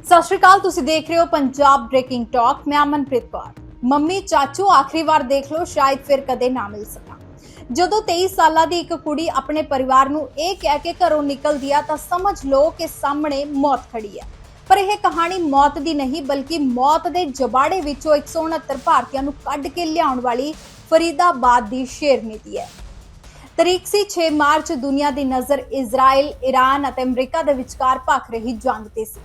ਸਤਿ ਸ਼੍ਰੀ ਅਕਾਲ। ਤੁਸੀਂ ਦੇਖ ਰਹੇ ਹੋ ਪੰਜਾਬ ਬ੍ਰੇਕਿੰਗ ਟਾਕ। ਮੈਂ ਅਮਨਪ੍ਰੀਤ ਕੌਰ। ਮੰਮੀ ਚਾਚੂ ਆਖਰੀ ਵਾਰ ਦੇਖ ਲਓ, ਸ਼ਾਇਦ ਫਿਰ ਕਦੇ ਨਾ ਮਿਲ ਸਕਾਂ। ਜਦੋਂ 23 ਸਾਲਾਂ ਦੀ ਇੱਕ ਕੁੜੀ ਆਪਣੇ ਪਰਿਵਾਰ ਨੂੰ ਇਹ ਕਹਿ ਕੇ ਘਰੋਂ ਨਿਕਲਦੀ ਆ ਤਾਂ ਸਮਝ ਲਓ ਕਿ ਸਾਹਮਣੇ ਮੌਤ ਖੜੀ ਹੈ। ਪਰ ਇਹ ਕਹਾਣੀ ਮੌਤ ਦੀ ਨਹੀਂ, ਬਲਕਿ ਮੌਤ ਦੇ ਜਬਾੜੇ ਵਿੱਚੋਂ 169 ਭਾਰਤੀਆਂ ਨੂੰ ਕੱਢ ਕੇ ਲਿਆਉਣ ਵਾਲੀ ਫਰੀਦਾਬਾਦ ਦੀ ਸ਼ੇਰਨੀ ਦੀ ਹੈ। ਤਰੀਕ ਸੀ 6 ਮਾਰਚ। ਦੁਨੀਆ ਦੀ ਨਜ਼ਰ ਇਜ਼ਰਾਈਲ, ਈਰਾਨ ਅਤੇ ਅਮਰੀਕਾ ਦੇ ਵਿਚਕਾਰ ਭਖ ਰਹੀ ਜੰਗ ਤੇ ਸੀ।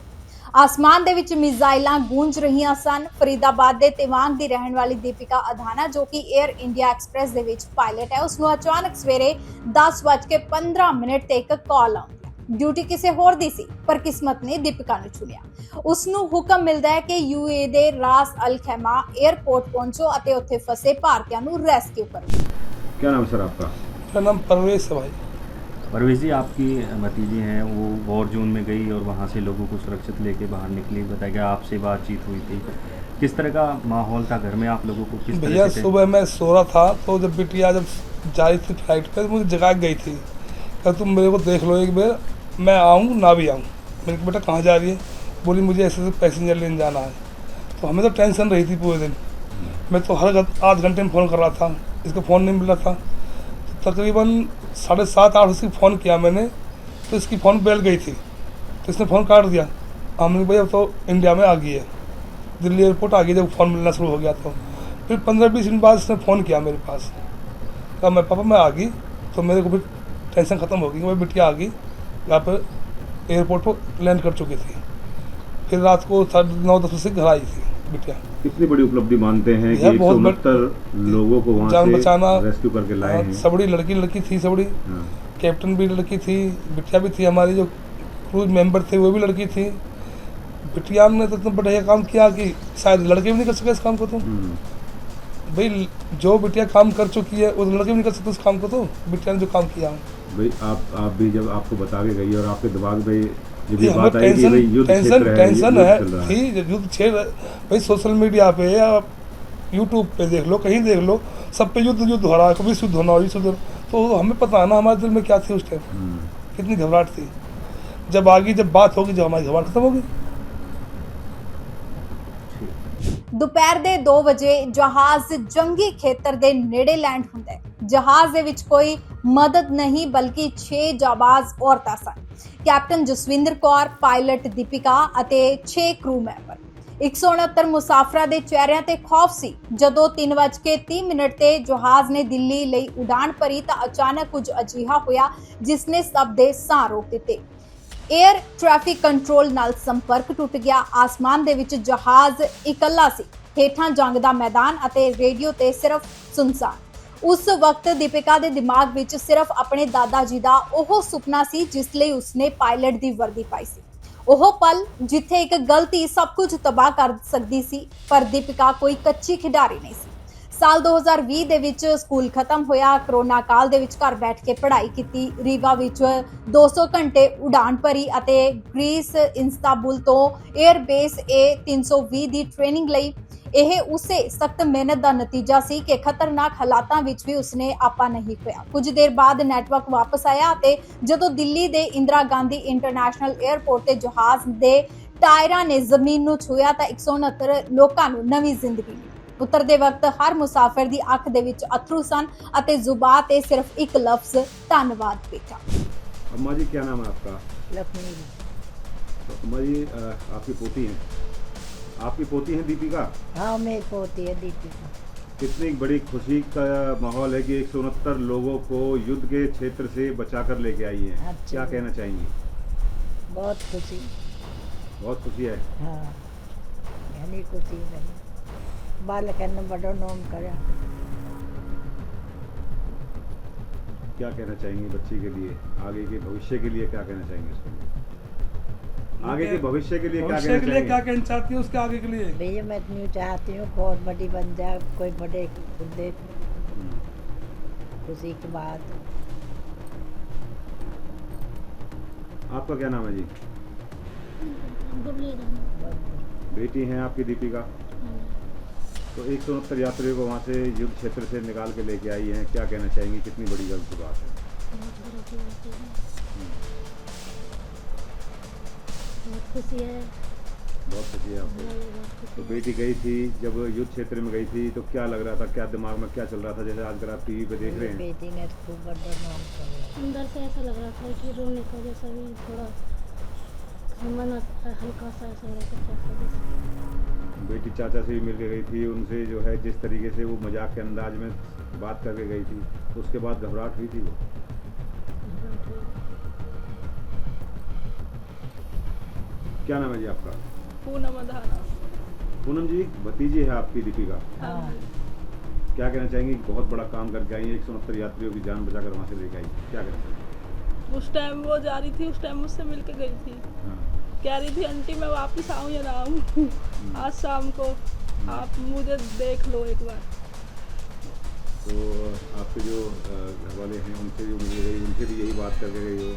ਆਸਮਾਨ ਦੇ ਵਿੱਚ ਮਿਜ਼ਾਈਲਾਂ ਗੂੰਜ ਰਹੀਆਂ ਸਨ। ਫਰੀਦਾਬਾਦ ਦੇ ਤਿਵਾਂਗ ਦੀ ਰਹਿਣ ਵਾਲੀ ਦੀਪਿਕਾ ਅਧਾਨਾ, ਜੋ ਕਿ 에ਅਰ ਇੰਡੀਆ ਐਕਸਪ੍ਰੈਸ ਦੇ ਵਿੱਚ ਪਾਇਲਟ ਹੈ, ਉਸ ਨੂੰ ਅਚਾਨਕ ਸਵੇਰੇ 10:15 ਤੇ ਇੱਕ ਕਾਲ ਆਉਂਦੀ ਹੈ। ਡਿਊਟੀ ਕਿਸੇ ਹੋਰ ਦੀ ਸੀ, ਪਰ ਕਿਸਮਤ ਨੇ ਦੀਪਿਕਾ ਨੂੰ ਚੁਣਿਆ। ਉਸ ਨੂੰ ਹੁਕਮ ਮਿਲਦਾ ਹੈ ਕਿ ਯੂਏ ਦੇ ਰਾਸ ਅਲ ਖੈਮਾ 에ਅਰਪੋਰਟ ਪਹੁੰਚੋ ਅਤੇ ਉੱਥੇ ਫਸੇ ਭਾਰਤੀਆਂ ਨੂੰ ਰੈਸਕਿਊ ਕਰੋ। क्या नाम है सर आपका? मेरा नाम परवेश है भाई। परवेश जी, आपकी भतीजी हैं, वो वॉर जोन में गई और वहाँ से लोगों को सुरक्षित लेके बाहर निकली। बताया गया आपसे बातचीत हुई थी, किस तरह का माहौल था घर में? आप लोगों को किस भैया तरह से? सुबह मैं सो रहा था तो जब बिटिया जब जा रही थी फ्लाइट पे तो मुझे जगा गई थी, क्या तुम मेरे को देख लो एक बार, मैं आऊँ ना भी आऊँ। मैंने कहा बेटा कहाँ जा रही है? बोली मुझे ऐसे पैसेंजर लेने जाना है। तो हमें तो टेंशन रही थी पूरे दिन। मैं तो हर आध घंटे में फ़ोन कर रहा था, इसका फ़ोन नहीं मिल रहा था। तकरीबन 7:30-8 बजे फ़ोन किया मैंने, तो इसकी फ़ोन बेल गई थी, तो इसने फ़ोन काट दिया। हमने भैया तो इंडिया में आ गई है, दिल्ली एयरपोर्ट आ गई। जब फ़ोन मिलना शुरू हो गया तो फिर 15-20 मिनट बाद इसने फ़ोन किया मेरे पास, कहा मैं पापा मैं आ गई। तो मेरे को फिर टेंशन ख़त्म हो गई कि भाई बिटिया आ गई, यहाँ पर एयरपोर्ट पर लैंड कर चुकी थी। फिर रात को 9:30 बजे घर आई थी बिटिया। कितनी बड़ी उपलब्धि मानते हैं कि 169 लोगों को वहाँ जान से बचाना, रेस्क्यू करके लाए हैं? सबड़ी लड़की थी, सबड़ी हाँ। कैप्टन भी लड़की थी, बिटिया भी थी, हमारी जो क्रूज मेंबर थे वो भी लड़की थी। बिटिया ने तो इतना बढ़िया काम किया कि शायद लड़के भी नहीं कर सके इस काम को। तो भाई जो बिटिया काम कर चुकी है वो लड़के भी नहीं कर सकते उस काम को। तो बिटिया ने जो काम किया भाई आप भी जब आपको बता के गई और आपके दिमाग में ये भी हमें बात आई कि भाई युद्ध क्षेत्र है, टेंशन युद्ध है चल रहा थी। युद्ध क्षेत्र भाई सोशल मीडिया पे या यूट्यूब पे देख लो, कहीं देख लो, सब पे युद्ध हो रहा है, कभी शुद्ध होना हो शुद्ध। तो हमें पता है ना हमारे दिल में क्या थी उस टाइम, कितनी घबराहट थी। जब आगे जब बात होगी, जब हमारी घबराहट खत्म होगी। ਦੁਪਹਿਰ ਦੇ 2 ਵਜੇ ਜਹਾਜ਼ ਜੰਗੀ ਖੇਤਰ ਦੇ ਨੇੜੇ ਲੈਂਡ ਹੁੰਦਾ ਹੈ। ਜਹਾਜ਼ ਦੇ ਵਿੱਚ ਕੋਈ ਮਦਦ ਨਹੀਂ, ਬਲਕਿ 6 ਜਾਬਾਜ਼ ਔਰਤਾਂ ਸਨ। ਕੈਪਟਨ ਜਸਵਿੰਦਰ ਕੌਰ, ਪਾਇਲਟ ਦੀਪਿਕਾ ਅਤੇ 6 ਕਰੂ ਮੈਂਬਰ। 169 ਮੁਸਾਫਰਾਂ ਦੇ ਚਿਹਰਿਆਂ ਤੇ ਖੌਫ ਸੀ। ਜਦੋਂ 3:30 ਤੇ ਜਹਾਜ਼ ਨੇ ਦਿੱਲੀ ਲਈ ਉਡਾਨ ਭਰੀ ਤਾਂ ਅਚਾਨਕ ਕੁਝ ਅਜਿਹਾ ਹੋਇਆ ਜਿਸ ਨੇ ਸਭ ਦੇ ਸਾਹ ਰੋਕ ਦਿੱਤੇ। 에ਅਰ ਟ੍ਰੈਫਿਕ ਕੰਟਰੋਲ ਨਾਲ ਸੰਪਰਕ ਟੁੱਟ ਗਿਆ। ਆਸਮਾਨ ਦੇ ਵਿੱਚ ਜਹਾਜ਼ ਇਕੱਲਾ ਸੀ, ਹੇਠਾਂ ਜੰਗ ਦਾ ਮੈਦਾਨ ਅਤੇ ਰੇਡੀਓ ਤੇ ਸਿਰਫ ਸੁਨਸਾਨ। ਉਸ ਵਕਤ ਦੀਪਿਕਾ ਦੇ ਦਿਮਾਗ ਵਿੱਚ ਸਿਰਫ ਆਪਣੇ ਦਾਦਾ ਜੀ ਦਾ ਉਹ ਸੁਪਨਾ ਸੀ ਜਿਸ ਲਈ ਉਸਨੇ ਪਾਇਲਟ ਦੀ ਵਰਦੀ ਪਾਈ ਸੀ। ਉਹ ਪਲ ਜਿੱਥੇ ਇੱਕ ਗਲਤੀ ਸਭ ਕੁਝ ਤਬਾਹ ਕਰ ਸਕਦੀ ਸੀ। ਪਰ ਦੀਪਿਕਾ ਕੋਈ ਕੱਚੀ ਖਿਡਾਰੀ ਨਹੀਂ ਸੀ। ਸਾਲ 2020 ਦੇ ਵਿੱਚ ਸਕੂਲ ਖਤਮ ਹੋਇਆ। ਕਰੋਨਾ ਕਾਲ ਦੇ ਵਿੱਚ ਘਰ ਬੈਠ ਕੇ ਪੜ੍ਹਾਈ ਕੀਤੀ। ਰੀਵਾ ਵਿੱਚ 200 ਘੰਟੇ ਉਡਾਨ ਭਰੀ ਅਤੇ ਗ੍ਰੀਸ ਇਸਤਾਂਬੁਲ ਤੋਂ 에ਅਰਬੇਸ A320 ਦੀ ਟ੍ਰੇਨਿੰਗ ਲਈ। ਇਹ ਉਸੇ ਸਖਤ ਮਿਹਨਤ ਦਾ ਨਤੀਜਾ ਸੀ ਕਿ ਖਤਰਨਾਕ ਹਾਲਾਤਾਂ ਵਿੱਚ ਵੀ ਉਸਨੇ ਆਪਾ ਨਹੀਂ ਖੋਇਆ। ਕੁਝ ਦੇਰ ਬਾਅਦ ਨੈਟਵਰਕ ਵਾਪਸ ਆਇਆ ਅਤੇ ਜਦੋਂ ਦਿੱਲੀ ਦੇ ਇੰਦਰਾ ਗਾਂਧੀ ਇੰਟਰਨੈਸ਼ਨਲ 에ਅਰਪੋਰਟ ਤੇ ਜਹਾਜ਼ ਦੇ ਟਾਇਰਾਂ ਨੇ ਜ਼ਮੀਨ ਨੂੰ ਛੂਹਿਆ ਤਾਂ 169 ਲੋਕਾਂ ਨੂੰ ਨਵੀਂ ਜ਼ਿੰਦਗੀ ਮਿਲੀ। ਉਤਰਦੇ ਵਕਤ ਹਰ ਮੁਸਾਫਿਰ ਦੀ ਅੱਖ ਦੇ ਵਿੱਚ ਅਥਰੂ ਸਨ ਅਤੇ ਜ਼ੁਬਾਨ ਤੇ ਸਿਰਫ ਇੱਕ ਲਫ਼ਜ਼ ਧੰਨਵਾਦ ਬੇਟਾ। अम्मा जी, क्या नाम है आपका? लक्ष्मी। तो अम्मा जी, आपकी पोती हैं, आपकी पोती हैं दीपिका। हाँ मेरी पोती है दीपिका। कितनी बड़ी खुशी का माहौल है कि 169 लोगों को युद्ध के क्षेत्र से बचा कर लेके आई है। अच्छा। क्या कहना चाहेंगी? बहुत खुशी। बहुत खुशी है। हाँ घनी खुशी है। बालक ने बड़ो नोम करा। क्या कहना चाहेंगे बच्ची के लिए, आगे के भविष्य के लिए क्या कहना चाहेंगे उसके लिए? आगे के भविष्य के लिए क्या भविष्य कहना के लिए चाहेंगे? क्या कहना चाहती है उसके आगे के लिए? भैया मैं इतनी चाहती हूँ बहुत बड़ी बन जाए, कोई बड़े खुदे खुशी की बात। आपका क्या नाम है जी? बेटी हैं आपकी दीपिका। तो 169 यात्रियों को वहाँ से युद्ध क्षेत्र से निकाल के लेके आई हैं, क्या कहना चाहेंगी? कितनी बड़ी गर्व की बात है। बहुत खुशी है। बहुत खुशी है आपको। तो बेटी गई थी, जब युद्ध क्षेत्र में गई थी तो क्या लग रहा था, क्या दिमाग में क्या चल रहा था? जैसे आजकल आप टीवी पे देख रहे हैं। बेटी ने तो खूब बड़ा नाम कर अंदर से ऐसा लग रहा था कि रोने का जैसा भी थोड़ा मन हल्का सा ऐसा हो रहा था जैसे। बेटी चाचा से भी मिल के गई थी, उनसे जो है जिस तरीके से वो मजाक के अंदाज में बात करके गई थी, तो उसके बाद घबराहट हुई थी वो? क्या नाम है जी आपका? पूनम अधाना। पूनम जी, भतीजी है आपकी दीपिका। हाँ क्या कहना चाहेंगी? बहुत बड़ा काम करके आई, 169 यात्रियों की जान बचाकर वहाँ से लेके आई, क्या कहना चाहेंगी? उस टाइम वो जा रही थी, उस टाइम मुझसे मिल के गई थी। हाँ। कह रही थी आंटी मैं वापस आऊँ या ना आऊँ, आज शाम को आप मुझे देख लो एक बार। तो आपके जो घर वाले हैं उनसे भी मिल गई, उनसे भी यही बात करके गई हो?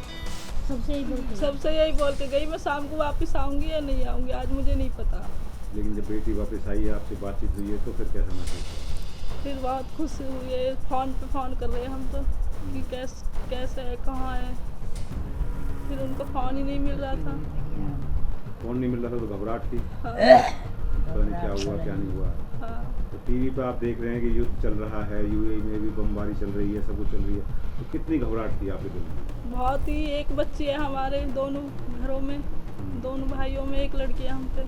सबसे यही बोलते हैं। सबसे यही बोल के गई मैं शाम को वापस आऊँगी या नहीं आऊँगी, आज मुझे नहीं पता। लेकिन जब बेटी वापस आई है, आपसे बातचीत हुई है, तो फिर कैसा महसूस हुआ? फिर बहुत खुश हुई है, फ़ोन पे फ़ोन कर रहे हैं हम तो कि कैसे है, कहाँ है। फिर उनको फ़ोन ही नहीं मिल रहा था। फोन नहीं मिल रहा था तो घबराहट थी, हाँ पता नहीं क्या हुआ क्या नहीं हुआ। हाँ। तो टीवी पे आप देख रहे हैं कि युद्ध चल रहा है, यूएई में भी बमबारी चल रही है, सब कुछ चल रही है, तो कितनी घबराहट थी आपके दिल में? बहुत ही। एक बच्ची है हमारे दोनों घरों में, दोनों भाइयों में एक लड़की है हम पे,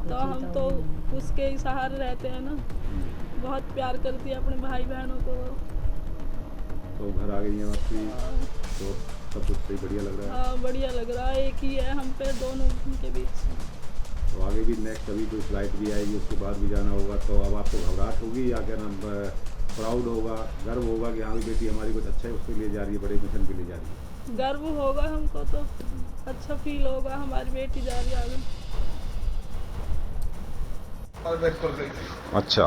तो हम तो उसके ही सहारे रहते हैं ना। बहुत प्यार करती है अपने भाई बहनों को। तो घर आ गई हैं आपकी, तो सब कुछ सही बढ़िया लग रहा है? हाँ बढ़िया लग रहा है, एक ही है हम पे दोनों के बीच। तो आगे भी नेक्स्ट अभी कोई फ्लाइट भी आएगी, उसके बाद भी जाना होगा, तो अब आपको घबराहट होगी या क्या नाम प्राउड होगा, गर्व होगा कि हाँ भी बेटी हमारी कुछ अच्छा है, उसके लिए जा रही है, बड़े मिशन के लिए जा रही है? गर्व होगा हमको, तो अच्छा फील होगा, हमारी बेटी जा रही है आगे। और बैक कर गई थी। अच्छा,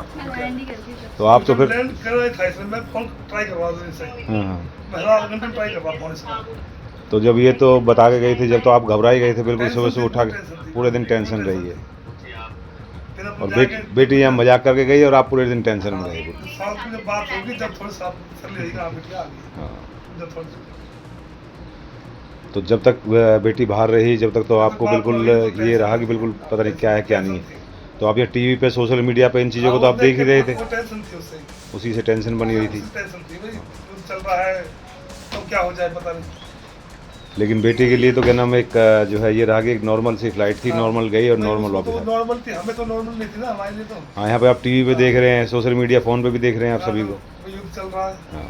तो आप तो फिर लैंड कर रहा था इसमें, मैं फोन ट्राई करवा दूँ इनसे, मैं आधा घंटे ट्राई करवा फोन इसका। तो जब ये तो बता के गई थी, जब तो आप घबराई गई थे बिल्कुल, सुबह से उठा के पूरे दिन टेंशन रही है, फिर अब और जाके बेटी यहाँ मजाक करके गई और आप पूरे दिन टेंशन में रहे। साल की जब बात होगी जब थोड़ी साफ कर लेगा, हाँ बेटी आ गई, हाँ। जब थोड़ी तो जब तक बेटी बाहर रही, जब तक तो आपको बिल्कुल ये रहा कि बिल्कुल पता नहीं क्या है क्या नहीं है। तो आप ये टीवी पे, सोशल मीडिया पे इन चीज़ों को तो आप देख ही रहे थे, वो टेंशन थी उससे, उसी से टेंशन बनी हुई थी। टेंशन थी भाई, युद्ध चल रहा है तो क्या हो जाए पता नहीं। लेकिन बेटी के लिए तो क्या नाम एक जो है ये रहा कि एक नॉर्मल सी फ्लाइट थी, नॉर्मल गई और नॉर्मल वापस आई। नॉर्मल थी, हमें तो नॉर्मल नहीं थी ना, हमारे लिए तो। हाँ, यहाँ पे आप टीवी पे देख रहे हैं, सोशल मीडिया, फ़ोन पे भी देख रहे हैं आप सभी को। युद्ध चल रहा है। हाँ।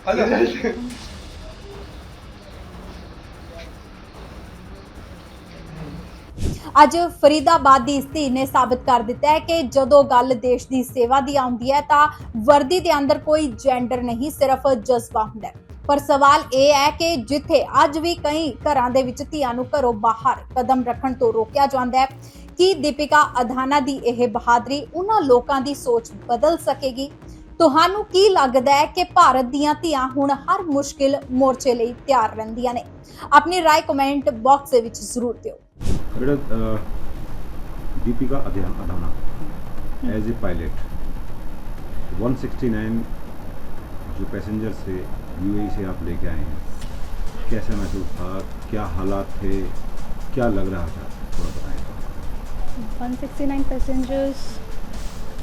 अच्छा। ਅੱਜ ਫਰੀਦਾਬਾਦ ਦੀ ਇਸ ਧੀ ਨੇ ਸਾਬਤ ਕਰ ਦਿੱਤਾ ਹੈ ਕਿ ਜਦੋਂ ਗੱਲ ਦੇਸ਼ ਦੀ ਸੇਵਾ ਦੀ ਆਉਂਦੀ ਹੈ ਤਾਂ ਵਰਦੀ ਦੇ ਅੰਦਰ ਕੋਈ ਜੈਂਡਰ ਨਹੀਂ, ਸਿਰਫ ਜਜ਼ਬਾ ਹੁੰਦਾ ਹੈ। ਪਰ ਸਵਾਲ ਇਹ ਹੈ ਕਿ ਜਿੱਥੇ ਅੱਜ ਵੀ ਕਈ ਘਰਾਂ ਦੇ ਵਿੱਚ ਧੀਆਂ ਨੂੰ ਘਰੋਂ ਬਾਹਰ ਕਦਮ ਰੱਖਣ ਤੋਂ ਰੋਕਿਆ ਜਾਂਦਾ ਹੈ, ਕੀ ਦੀਪਿਕਾ ਅਧਾਨਾ ਦੀ ਇਹ ਬਹਾਦਰੀ ਉਹਨਾਂ ਲੋਕਾਂ ਦੀ ਸੋਚ ਬਦਲ ਸਕੇਗੀ? ਤੁਹਾਨੂੰ ਕੀ ਲੱਗਦਾ ਹੈ ਕਿ ਭਾਰਤ ਦੀਆਂ ਧੀਆਂ ਹੁਣ ਹਰ ਮੁਸ਼ਕਿਲ ਮੋਰਚੇ ਲਈ ਤਿਆਰ ਰਹਿੰਦੀਆਂ ਨੇ? ਆਪਣੀ ਰਾਏ ਕਮੈਂਟ ਬਾਕਸ ਦੇ ਵਿੱਚ ਜ਼ਰੂਰ ਦਿਓ। बेटा, Deepika Adhana as a pilot 169 जो पैसेंजर से यूएई से आप लेके आए हैं, कैसा महसूस था, क्या हालात थे, क्या लग रहा था, थोड़ा बताएं। 169 पैसेंजर्स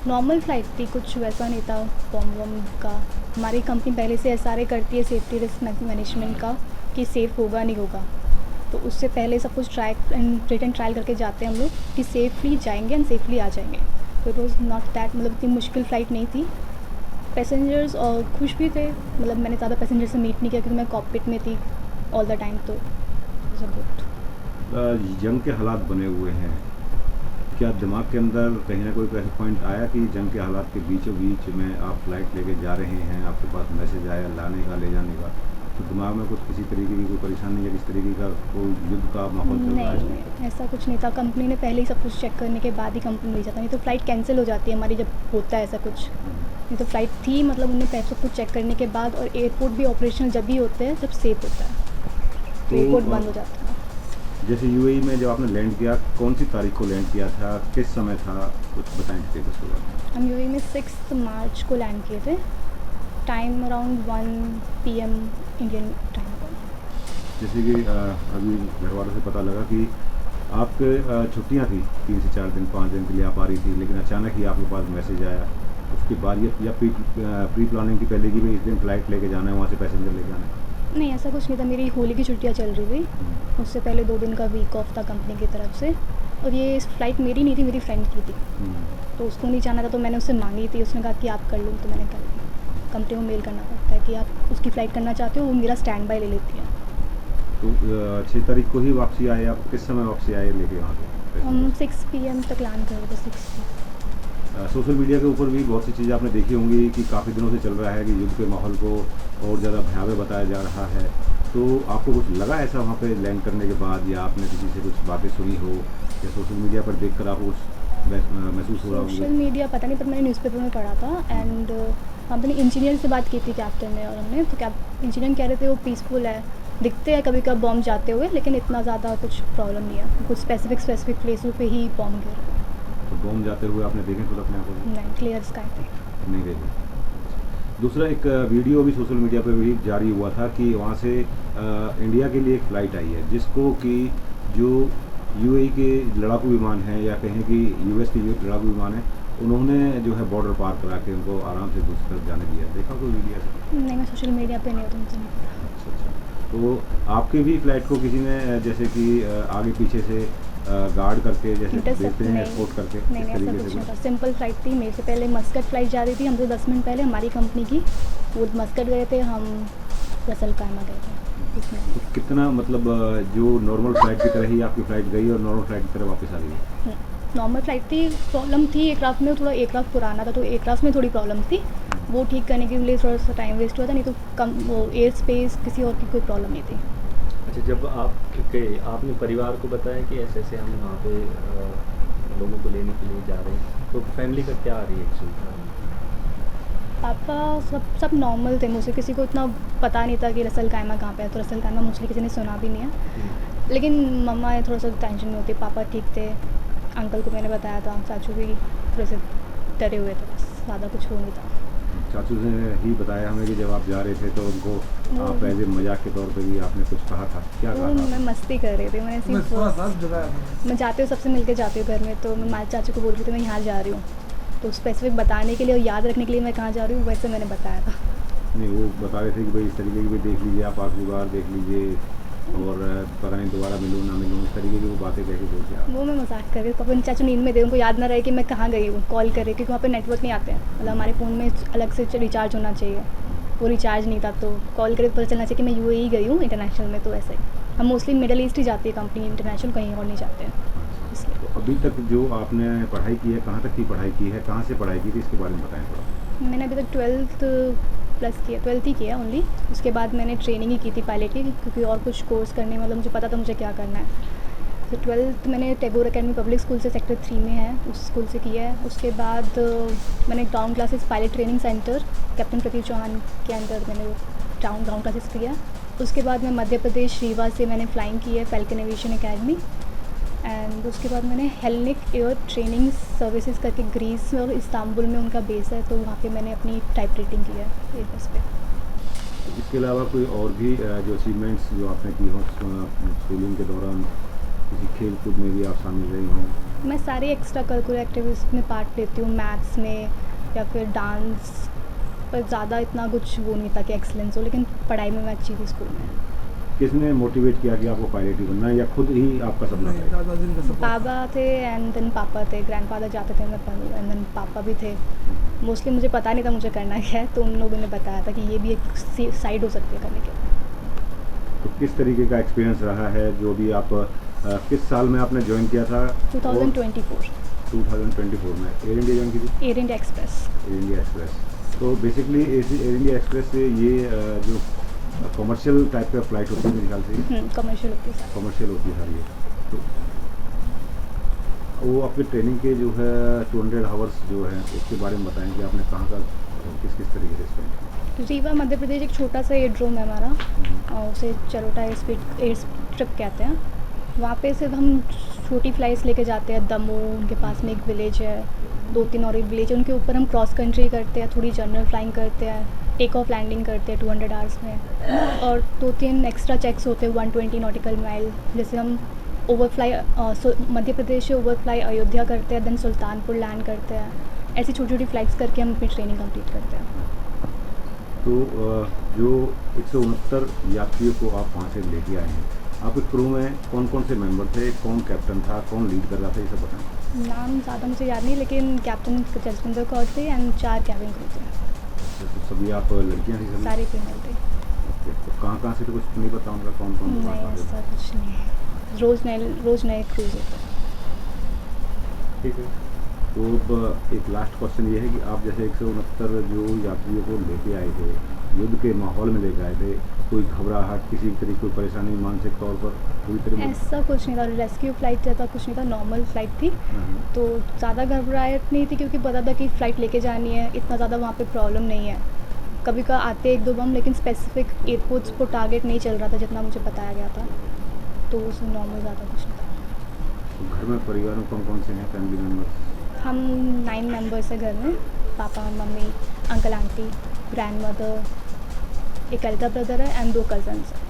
नॉर्मल फ़्लाइट थी, कुछ वैसा नहीं था बम वम का। हमारी कंपनी पहले से SRA करती है, सेफ्टी रिस्क मैनेजमेंट का, कि सेफ़ होगा नहीं होगा, तो उससे पहले सब कुछ रिटर्न ट्रायल करके जाते हैं हम लोग कि सेफ़ली जाएंगे एंड सेफ़ली आ जाएंगे। तो इट वॉज नॉट दैट, मतलब इतनी मुश्किल फ़्लाइट नहीं थी। पैसेंजर्स और खुश भी थे, मतलब मैंने ज़्यादा पैसेंजर से मीट नहीं किया क्योंकि मैं कॉकपिट में थी ऑल द टाइम। तो गुड। जंग के हालात बने हुए हैं, क्या दिमाग के अंदर कहीं ना कोई ऐसा पॉइंट आया कि जंग के हालात के बीचों बीच में आप फ्लाइट लेके जा रहे हैं, आपके पास मैसेज आया लाने का, ले जाने का, तो दिमाग में कुछ किसी तरीके की कोई परेशानी या किस तरीके का कोई युद्ध का माहौल चल रहा है? नहीं, ऐसा कुछ नहीं था। कंपनी ने पहले ही सब कुछ चेक करने के बाद ही कंपनी ले जाता, नहीं तो फ़्लाइट कैंसिल हो जाती है हमारी जब होता है ऐसा कुछ। नहीं तो फ़्लाइट थी, मतलब उन्होंने सब कुछ चेक करने के बाद, और एयरपोर्ट भी ऑपरेशनल जब भी होते हैं जब सेफ होता है, तो एयरपोर्ट बंद हो जाता है। जैसे यूएई में जब आपने लैंड किया, कौन सी तारीख को लैंड किया था, किस समय था, कुछ बताएं स्टेटस के बारे में। हम यूएई में 6 मार्च को लैंड किए थे, time around 1 PM Indian time. जैसे कि अभी घर वालों से पता लगा कि आपके छुट्टियां थी 3 से 4 दिन 5 दिन के लिए आप आ रही थी, लेकिन अचानक ही आपके पास मैसेज आया, उसके बाद ये या प्री प्लानिंग की पहले कि भाई इस दिन फ़्लाइट लेके जाना है, वहाँ से पैसेंजर लेके आना है? नहीं, ऐसा कुछ नहीं था। मेरी होली की छुट्टियाँ चल रही थी, उससे पहले 2 दिन का वीक ऑफ था कंपनी की तरफ से, और ये फ़्लाइट मेरी नहीं थी, मेरी फ्रेंड की थी। तो उसको नहीं जाना था, तो मैंने उससे मांगी थी, उसने कहा कि आप कर लो, तो मैंने कर ली। कंपनी को मेल करना पड़ता है कि आप उसकी फ़्लाइट करना चाहते हो, वो मेरा स्टैंड बाय ले लेती है। तो 6 तारीख को ही वापसी आए आप? किस समय वापसी आए लेके वहाँ पे? हम 6 PM तक लैंड कर रहे थे, 6 सोशल मीडिया के ऊपर भी बहुत सी चीज़ें आपने देखी होंगी कि काफ़ी दिनों से चल रहा है कि युद्ध के माहौल को और ज़्यादा भयावह बताया जा रहा है, तो आपको कुछ लगा ऐसा वहाँ पे लैंड करने के बाद, या आपने किसी से कुछ बातें सुनी हो, या सोशल मीडिया पर देखकर आपको कुछ महसूस हो रहा सोशल होगा? मीडिया पता नहीं, पर मैंने न्यूज़पेपर में पढ़ा था। एंड हमने इंजीनियर से बात की थी कैप्टन ने, और हमने तो क्या इंजीनियर कह रहे थे वो पीसफुल है, दिखते हैं कभी कभी बॉम्ब जाते हुए, लेकिन इतना ज़्यादा कुछ प्रॉब्लम नहीं है। कुछ स्पेसिफिक प्लेसों पे ही बॉम्ब गिर रहे हैं। तो बॉम्ब जाते हुए आपने देखे खुद अपने आंखों से? नहीं, क्लियर स्काई थे। नहीं देखे। दूसरा एक वीडियो भी सोशल मीडिया पर भी जारी हुआ था कि वहाँ से इंडिया के लिए एक फ़्लाइट आई है, जिसको कि जो यूएई के लड़ाकू विमान हैं, या कहें कि यूएस के जो लड़ाकू विमान हैं, उन्होंने जो है बॉर्डर पार करा के उनको आराम से दूसरी तरफ जाने दिया। देखा कोई वीडियो ऐसा? नहीं, मैं सोशल मीडिया पे नहीं हूँ, तो मुझे नहीं पता। अच्छा। तो आपके भी फ़्लाइट को किसी ने जैसे कि आगे पीछे से गार्ड करके जैसे देते हैं, एस्कॉर्ट करके, नहीं, इस ऐसा तरीके कुछ से नहीं था। कुछ? सिंपल फ्लाइट थी। मेरे से पहले मस्कट फ़्लाइट जा रही थी, हमसे 10 मिनट पहले हमारी कंपनी की। वो मस्कट गए थे, हम रसल कायमा गए थे। इसमें तो कितना मतलब जो नॉर्मल फ़्लाइट की तरह ही आपकी फ़्लाइट गई और नॉर्मल फ़्लाइट की तरह वापस आ रही है? नॉर्मल फ़्लाइट थी। प्रॉब्लम थी एयरक्राफ्ट में, थोड़ा एयरक्राफ्ट पुराना था, तो एयरक्राफ्ट में थोड़ी प्रॉब्लम थी। वो ठीक करने के लिए थोड़ा सा टाइम वेस्ट हुआ था, नहीं तो कम वो एयर स्पेस किसी और की कोई प्रॉब्लम नहीं थी। अच्छा, जब आप गए आपने परिवार को बताया कि ऐसे ऐसे हम वहाँ पे लोगों को लेने के लिए जा रहे हैं, तो फैमिली का क्या रिएक्शन था? पापा सब नॉर्मल थे, मुझसे किसी को इतना पता नहीं था कि रसल कायमा कहाँ पे है, तो रसल कायमा मोस्टली किसी ने सुना भी नहीं है। लेकिन मम्मा थोड़ा सा टेंशन में होती, पापा ठीक थे, अंकल को मैंने बताया था, चाचू भी थोड़े से डरे हुए थे, बस ज़्यादा कुछ हो नहीं था। चाचू ने ही बताया हमें कि जब आप जा रहे थे तो उनको आप एज ए मजाक के तौर पे भी आपने कुछ कहा था, क्या कहा वो था? मैं मस्ती कर रही थी, मैंने सिर्फ मैं जाते हुए सबसे मिलके जाती हूँ घर में, तो मैं माल चाचू को बोल रही थी मैं यहाँ जा रही हूँ, तो स्पेसिफिक बताने के लिए और याद रखने के लिए मैं कहाँ जा रही हूँ वैसे मैंने बताया था। नहीं, वो बता रहे थे कि भाई इस तरीके की भी देख लीजिए, आप आखिरी बार देख लीजिए, और पता नहीं दोबारा मिलूँ ना मिलूँ, इस तरीके की वो बातें कह के बोलते आप? वो मैं मजाक कर रही हूँ। पापा चाचू नींद में थे, उनको याद ना रहे कि मैं कहाँ गई हूँ, कॉल करे, क्योंकि वहाँ पे नेटवर्क नहीं आते हैं, मतलब हमारे फ़ोन में अलग से रिचार्ज होना चाहिए, वो रिचार्ज नहीं था, तो कॉल करे पता चलना चाहिए कि मैं यूएई गई हूँ इंटरनेशनल में। तो ऐसे ही हम मोस्टली मिडल ईस्ट ही जाती है कंपनी, इंटरनेशनल कहीं और नहीं जाते हैं, इसलिए। तो अभी तक जो आपने पढ़ाई की है, कहाँ तक की पढ़ाई की है, कहाँ से पढ़ाई की थी, इसके बारे में बताएं थोड़ा। मैंने अभी तक 12th प्लस किया, 12th ही किया ओनली। उसके बाद मैंने ट्रेनिंग ही की थी पायलट की, क्योंकि और कुछ कोर्स करने मतलब मुझे पता था मुझे क्या करना है। तो 12th मैंने टैगोर एकेडमी पब्लिक स्कूल से सेक्टर 3 में है, उस स्कूल से किया है। उसके बाद मैंने ground classes pilot training centre captain Prateek Chauhan के अंदर मैंने ग्राउंड क्लासेस किया। उसके बाद मैं मध्य प्रदेश रीवा से मैंने फ्लाइंग की है फैल्कन एविएशन एकेडमी। एंड उसके बाद मैंने हेलनिक एयर ट्रेनिंग सर्विसेज करके ग्रीस और इस्तांबुल में उनका बेस है, तो वहाँ पे मैंने अपनी टाइप रेटिंग की है एयरबस पे। इसके अलावा कोई और भी जो अचीवमेंट्स जो आपने की हो स्कूलिंग के दौरान, किसी खेल कूद में भी आप शामिल रही हों? मैं सारे एक्स्ट्रा करिकुलर एक्टिविटीज़ में पार्ट लेती हूँ, मैथ्स में या फिर डांस, पर ज़्यादा इतना कुछ वो नहीं था कि एक्सलेंस हो, लेकिन पढ़ाई में मैं अच्छी थी स्कूल में। किसने मोटिवेट किया कि आपको पायलट ही बनना है, या खुद ही आपका सपना था? बाबा थे एंड देन पापा थे, ग्रैंडफादर जाते थे मैं एंड देन पापा भी थे। मोस्टली मुझे पता नहीं था मुझे करना क्या है, तो उन लोगों ने बताया था कि ये भी एक साइड हो सकती है करने के। तो किस तरीके का एक्सपीरियंस रहा है जो भी आप किस साल में आपने ज्वाइन किया था? 2024 में एयर इंडिया ज्वाइन की थी? Air India express. Air India express. तो बेसिकली एयर इंडिया एक्सप्रेस से ये जो कमर्शियल टाइप का फ्लाइट होती है मेरे ख्याल से, कमर्शियल होती है। कमर्शियल होती है सारी ये, तो वो आपके ट्रेनिंग के जो है 200 आवर्स जो है उसके बारे में बताएं कि आपने कहाँ का किस किस तरीके से स्पेंड? रीवा मध्य प्रदेश एक छोटा सा एयरड्रोम है हमारा, और उसे चरोटा एयर स्ट्रिप कहते हैं। वहाँ पे सिर्फ हम छोटी फ्लाइट्स लेके जाते हैं, दमो उनके पास में एक विलेज है, 2-3 और एक विलेज है, उनके ऊपर हम क्रॉस कंट्री करते हैं, थोड़ी जनरल फ्लाइंग करते हैं, टेक ऑफ लैंडिंग करते हैं 200 आवर्स में, और 2-3 एक्स्ट्रा चेक्स होते हैं 120 नॉटिकल माइल। जैसे हम ओवरफ्लाई मध्य प्रदेश से ओवरफ्लाई अयोध्या करते हैं, देन सुल्तानपुर लैंड करते हैं। ऐसी छोटी छोटी फ़्लाइट्स करके हम अपनी ट्रेनिंग कंप्लीट करते हैं। तो जो 169 यात्रियों को आप वहाँ से लेके आए हैं, आपके क्रू में कौन कौन से मेंबर थे, कौन कैप्टन था, कौन लीड कर रहा था, ये सब बताएं। नाम ज़्यादा मुझे याद नहीं, लेकिन कैप्टन जसविंदर कौर थे एंड 4 कैबिन क्रू थे। तो सभी आप लड़कियाँ थी सभी? सारे फीमेल थे। ओके, तो कहाँ से, तो कुछ नहीं पता उनका कौन कौन नहीं, ऐसा कुछ नहीं। रोज़ नए क्रूज होते हैं। ठीक है। तो अब एक लास्ट क्वेश्चन ये है कि आप जैसे 169 जो यात्रियों को लेके आए थे, युद्ध के माहौल में लेके आए थे, कोई घबराहट, किसी भी तरह की कोई परेशानी मानसिक तौर पर पूरी तरह? ऐसा कुछ नहीं था, रेस्क्यू फ़्लाइट जैसा कुछ नहीं था, नॉर्मल फ़्लाइट थी। तो ज़्यादा घबराहट नहीं थी क्योंकि पता था कि फ़्लाइट लेके जानी है, इतना ज़्यादा वहाँ पे प्रॉब्लम नहीं है। कभी का आते 1-2 बम, लेकिन स्पेसिफिक एयरपोर्ट्स को टारगेट नहीं चल रहा था जितना मुझे बताया गया था, तो उसमें नॉर्मल ज़्यादा कुछ नहीं था। तो घर में परिवार में कौन कौन से हैं फैमिली मेम्बर्स? हम 9 मेंबर्स हैं घर में। पापा, mummy, uncle, aunty, grand mother, एक एल्डर ब्रदर है एंड 2 कज़न्स हैं।